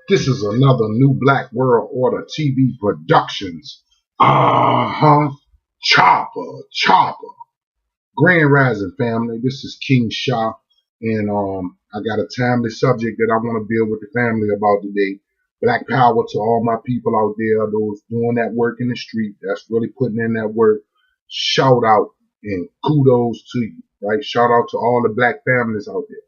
This is another New Black World Order TV Productions. Chopper. Grand Rising family. This is King Shah, and I got a timely subject that I want to build with the family about today. Black power to all my people out there, those doing that work in the street, that's really putting in that work. Shout out and kudos to you, right? Shout out to all the black families out there,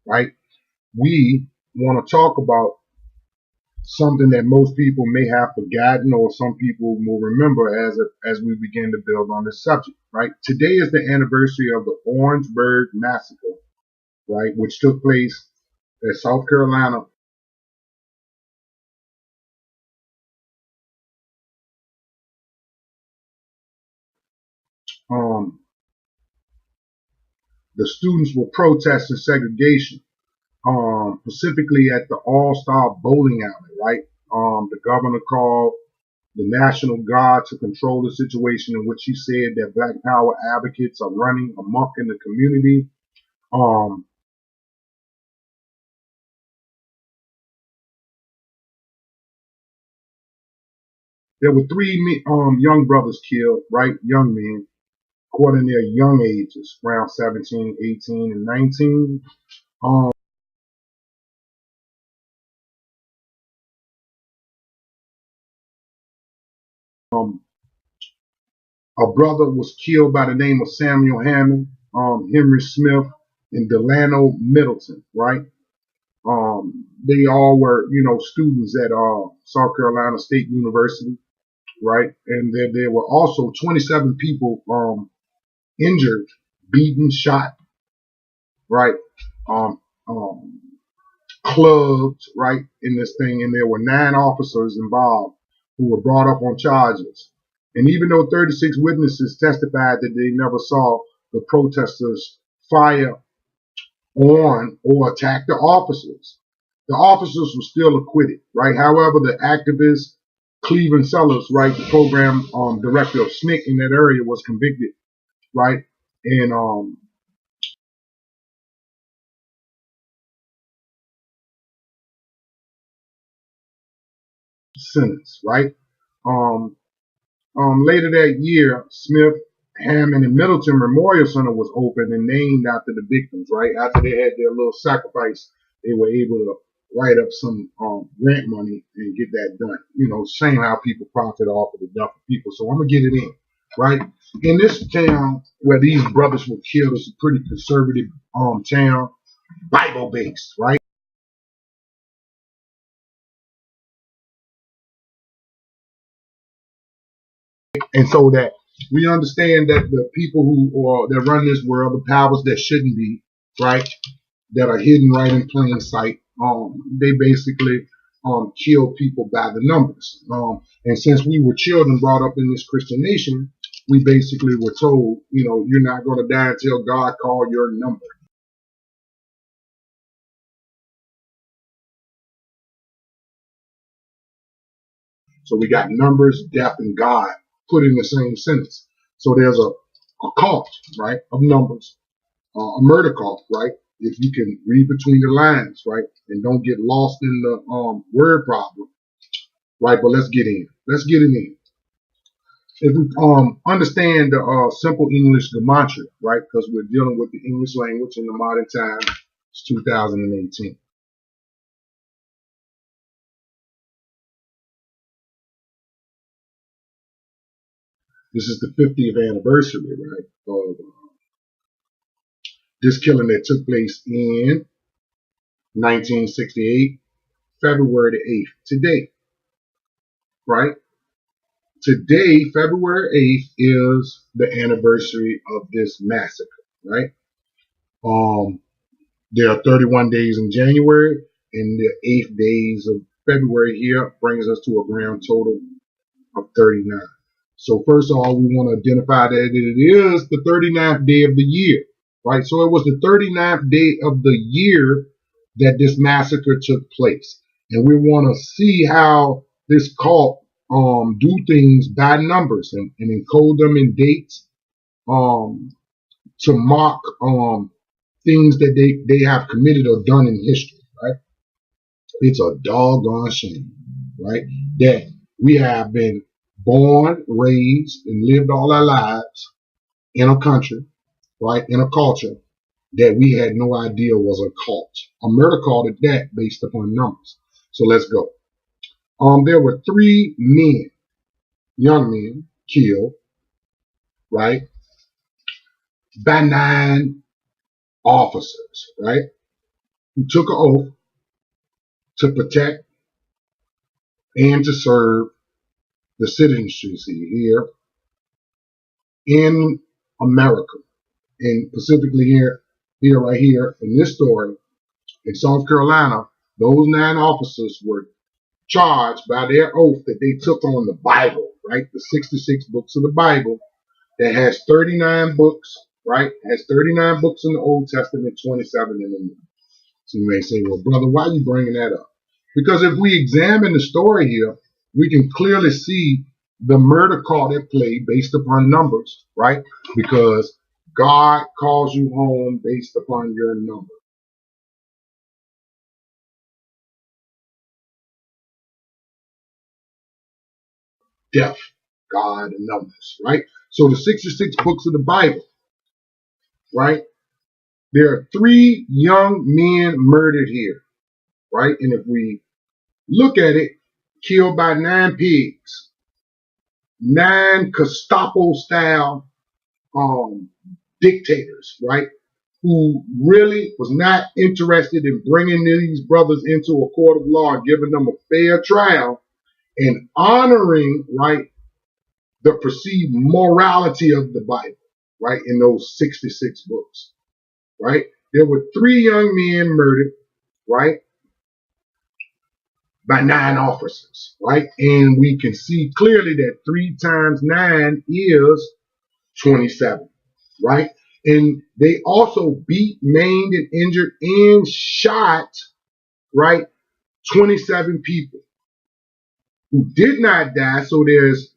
right? We want to talk about something that most people may have forgotten or some people will remember as we begin to build on this subject, right? Today is the anniversary of the Orangeburg Massacre, right, which took place in South Carolina. Um, the students were protesting segregation, specifically at the All-Star Bowling Alley, right? The governor called the National Guard to control the situation, in which he said that Black Power advocates are running amok in the community. There were three young brothers killed, right? Young men, according to their young ages, around 17, 18, and 19. Um, a brother was killed by the name of Samuel Hammond, Henry Smith, and Delano Middleton, right? They all were, students at South Carolina State University, right? And there were also 27 people injured, beaten, shot, right? Um, um, Clubbed, right, in this thing. And there were 9 officers involved who were brought up on charges. And even though 36 witnesses testified that they never saw the protesters fire on or attack the officers were still acquitted, right? However, the activist Cleveland Sellers, right, the program director of SNCC in that area, was convicted, right? And sentence, right? Um, Later that year, Smith, Hammond, and Middleton Memorial Center was opened and named after the victims, right? After they had their little sacrifice, they were able to write up some grant money and get that done. Saying how people profit off of the death of people. So I'm going to get it in, right? In this town where these brothers were killed, it's a pretty conservative town, Bible-based, right? And so that we understand that the people that run this world, the powers that shouldn't be, right, that are hidden right in plain sight, they basically kill people by the numbers. And since we were children brought up in this Christian nation, we basically were told, you're not going to die until God called your number. So we got numbers, death, and God put in the same sentence. So there's a cult, right, of numbers, a murder cult, right? If you can read between the lines, right, and don't get lost in the word problem, right? But let's get in. Let's get it in. If we understand the simple English gematria, right, because we're dealing with the English language in the modern time, it's 2018. This is the 50th anniversary, right, of this killing that took place in 1968, February the 8th. Today, right? Today, February 8th, is the anniversary of this massacre, right? There are 31 days in January, and the 8 days of February here brings us to a grand total of 39. So first of all, we want to identify that it is the 39th day of the year, right? So it was the 39th day of the year that this massacre took place. And we want to see how this cult do things by numbers and encode them in dates to mark things that they have committed or done in history, right? It's a doggone shame, right? That we have been born, raised, and lived all our lives in a country, right, in a culture that we had no idea was a cult. A murder cult at that, based upon numbers. So let's go. There were 3 men, young men, killed, right, by 9 officers, right, who took an oath to protect and to serve the citizenry here in America, and specifically here right here in this story in South Carolina. Those 9 officers were charged by their oath that they took on the Bible, right, the 66 books of the Bible that has 39 books, right, has 39 books in the Old Testament, 27 in the New. So you may say, well, brother, why are you bringing that up? Because if we examine the story here, we can clearly see the murder cult at play based upon numbers, right? Because God calls you home based upon your number. Death, God, and numbers, right? So the 66 books of the Bible, right? There are 3 young men murdered here, right? And if we look at it, killed by 9 pigs, 9 Gestapo-style dictators, right? Who really was not interested in bringing these brothers into a court of law and giving them a fair trial and honoring, right, the perceived morality of the Bible, right, in those 66 books, right? There were 3 young men murdered, right, by 9 officers, right? And we can see clearly that 3 times 9 is 27, right? And they also beat, maimed, and injured and shot, right, 27 people who did not die. So there's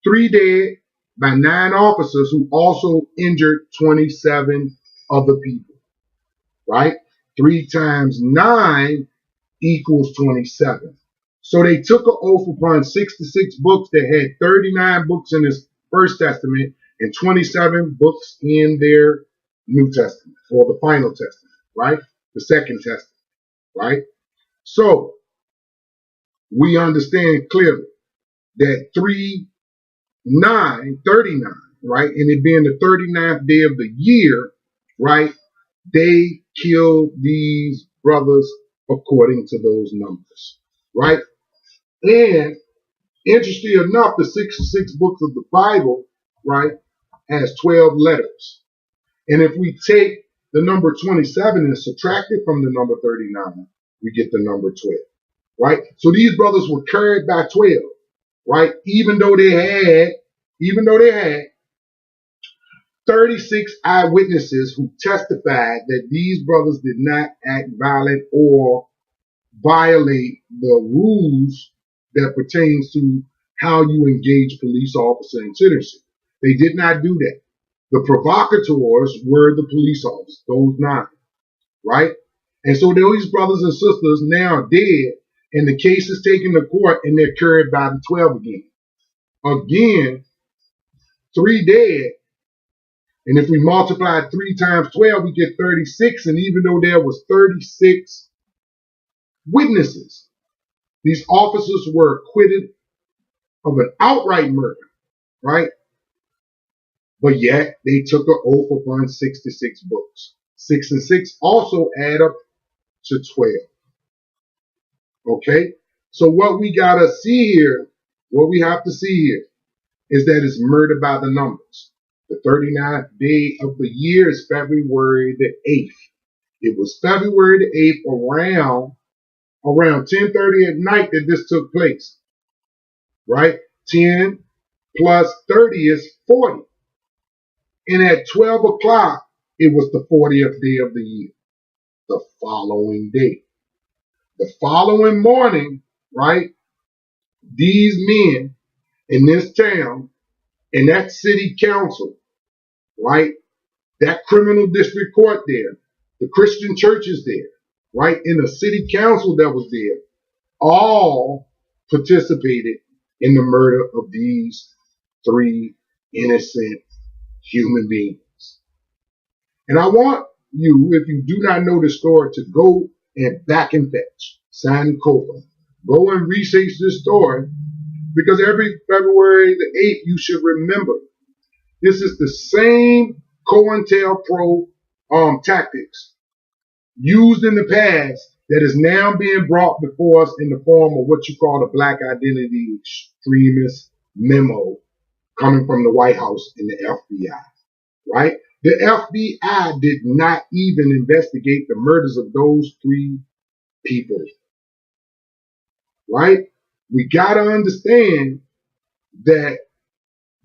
3 dead by 9 officers who also injured 27 other people, right? 3 times 9 equals 27. So they took an oath upon 66 books that had 39 books in this First Testament and 27 books in their New Testament, or the final testament, right? The Second Testament, right? So we understand clearly that 39, right? And it being the 39th day of the year, right? They killed these brothers according to those numbers, right? And interesting enough, the 66 books of the Bible, right, has 12 letters. And if we take the number 27 and subtract it from the number 39, we get the number 12, right? So these brothers were carried by 12, right? Even though they had 36 eyewitnesses who testified that these brothers did not act violent or violate the rules that pertains to how you engage police officer in citizenship. They did not do that. The provocateurs were the police officers, those 9, right? And so these brothers and sisters now are dead, and the case is taken to court, and they're carried by the 12 again. Again, 3 dead, and if we multiply 3 times 12, we get 36, and even though there was 36 witnesses, these officers were acquitted of an outright murder, right? But yet they took an oath upon 66 books. 6 and 6 also add up to 12. Okay? So what we gotta see here, what we have to see here, is that it's murder by the numbers. The 39th day of the year is February the 8th. It was February the 8th around 10:30 at night that this took place, right? 10 plus 30 is 40. And at 12 o'clock, it was the 40th day of the year, the following day. The following morning, right, these men in this town, in that city council, right, that criminal district court there, the Christian churches there, right? And the city council that was there, all participated in the murder of these three innocent human beings. And I want you, if you do not know the story, to go and back and fetch Sankofa. Go and research this story, because every February the 8th, you should remember this is the same COINTELPRO tactics used in the past that is now being brought before us in the form of what you call the Black Identity Extremist memo coming from the White House and the FBI, right? The FBI did not even investigate the murders of those three people, right? We got to understand that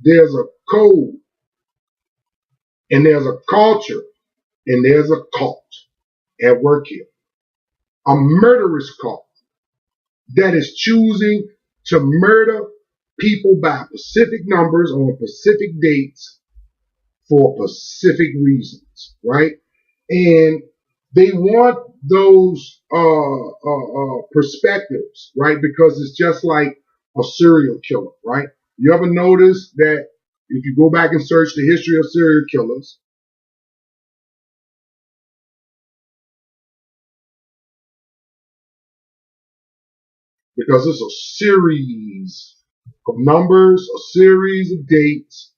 there's a code and there's a culture and there's a cult at work here. A murderous cult that is choosing to murder people by specific numbers on specific dates for specific reasons, right? And they want those perspectives, right? Because it's just like a serial killer, right? You ever notice that if you go back and search the history of serial killers, because it's a series of numbers, a series of dates,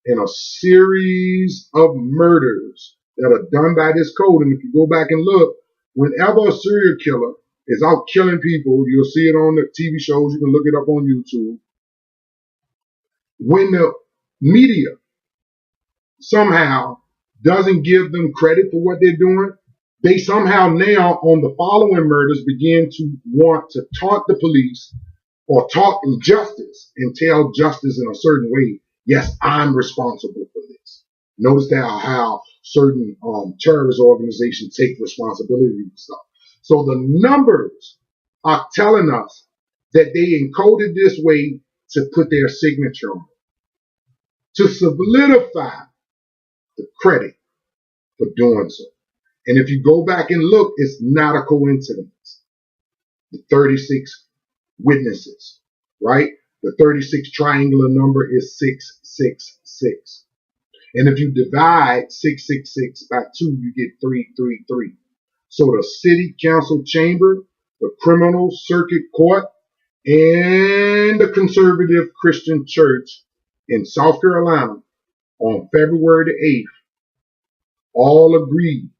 and a series of murders that are done by this code. And if you go back and look, whenever a serial killer is out killing people, you'll see it on the TV shows. You can look it up on YouTube. When the media somehow doesn't give them credit for what they're doing, they somehow now on the following murders begin to want to taunt the police or talk justice and tell justice in a certain way. Yes, I'm responsible for this. Notice that how certain terrorist organizations take responsibility for stuff. So the numbers are telling us that they encoded this way to put their signature on it, to solidify the credit for doing so. And if you go back and look, it's not a coincidence. The 36 witnesses, right? The 36 triangular number is 666. And if you divide 666 by 2, you get 333. So the city council chamber, the criminal circuit court, and the conservative Christian church in South Carolina on February the 8th all agreed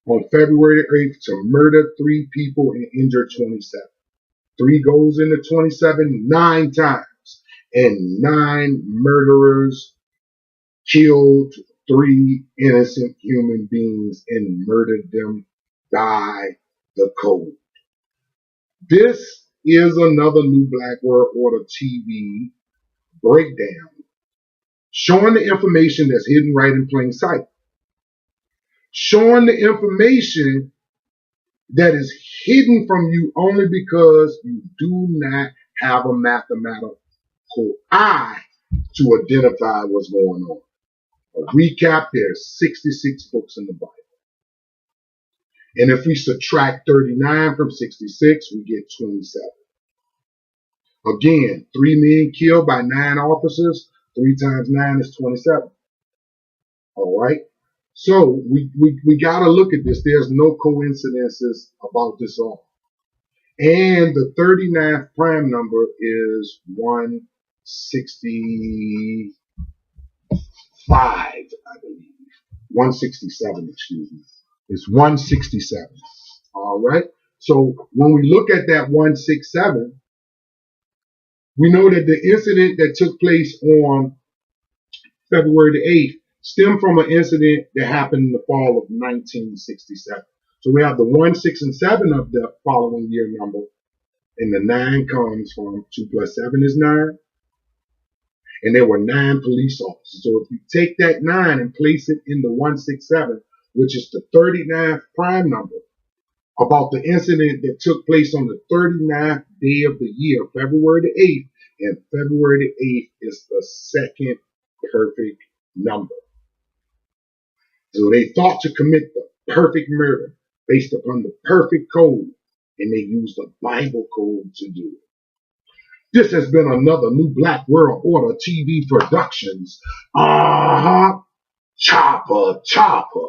on February the 8th to murder 3 people and injure 27. 3 goes into 27 9 times. And 9 murderers killed 3 innocent human beings and murdered them by the code. This is another New Black World Order TV breakdown showing the information that's hidden right in plain sight. Showing the information that is hidden from you only because you do not have a mathematical eye to identify what's going on. A recap, there's 66 books in the Bible. And if we subtract 39 from 66, we get 27. Again, 3 men killed by 9 officers. 3 times 9 is 27. All right? So we got to look at this. There's no coincidences about this all. And the 39th prime number is 165, I believe. 167, excuse me. It's 167. All right? So when we look at that 167, we know that the incident that took place on February the 8th stemmed from an incident that happened in the fall of 1967. So we have the 1, 6, and 7 of the following year number, and the 9 comes from 2 plus 7 is 9. And there were 9 police officers. So if you take that 9 and place it in the 167, which is the 39th prime number, about the incident that took place on the 39th day of the year, February the 8th, and February the 8th is the second perfect number. So they thought to commit the perfect murder based upon the perfect code, and they used the Bible code to do it. This has been another New Black World Order TV Productions. Chopper, chopper.